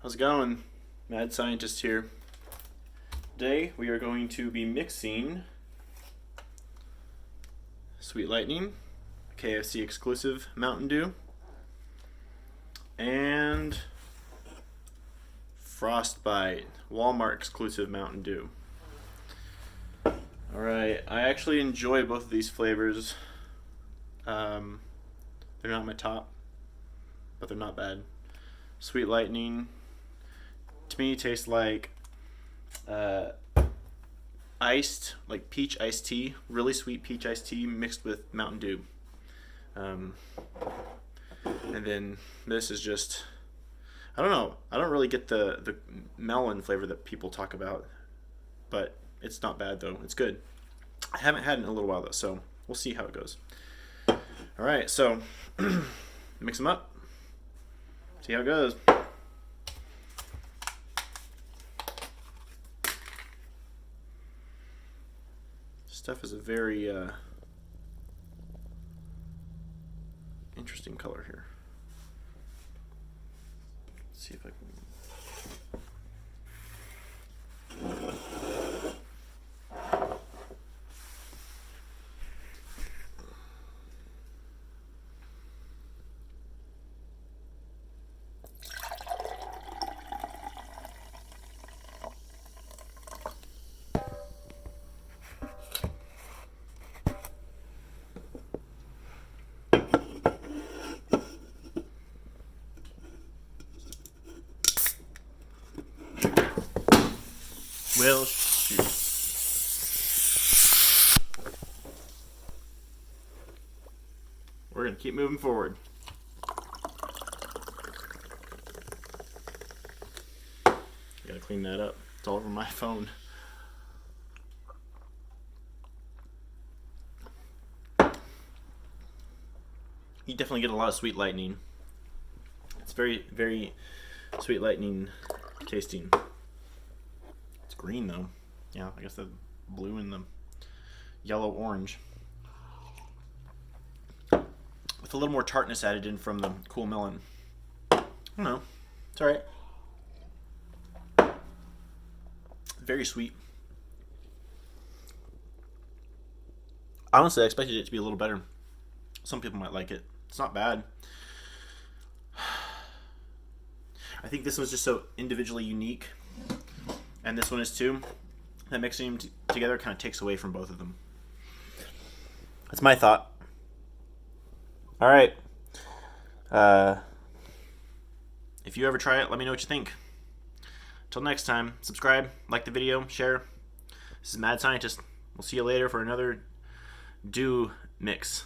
How's it going? Mad Scientist here. Today we are going to be mixing Sweet Lightning, KFC exclusive Mountain Dew, and Frostbite, Walmart exclusive Mountain Dew. Alright, I actually enjoy both of these flavors. They're not my top, but they're not bad. Sweet Lightning, to me, tastes like like peach iced tea, really sweet peach iced tea mixed with Mountain Dew. And then this is just, I don't know, I don't really get the melon flavor that people talk about, but it's not bad though, it's good. I haven't had it in a little while though, so we'll see how it goes. Alright, so mix them up, see how it goes. Stuff is a very interesting color here. Let's see if I can. Well, shoot. We're going to keep moving forward. Gotta clean that up. It's all over my phone. You definitely get a lot of Sweet Lightning. It's very, very Sweet Lightning tasting. Green though. Yeah, I guess the blue and the yellow orange. With a little more tartness added in from the cool melon. I don't know. It's alright. Very sweet. Honestly, I expected it to be a little better. Some people might like it. It's not bad. I think this one's just so individually unique. And this one is too. That mixing them together kind of takes away from both of them. That's my thought. All right. If you ever try it, let me know what you think. Until next time, subscribe, like the video, share. This is Mad Scientist. We'll see you later for another Dew mix.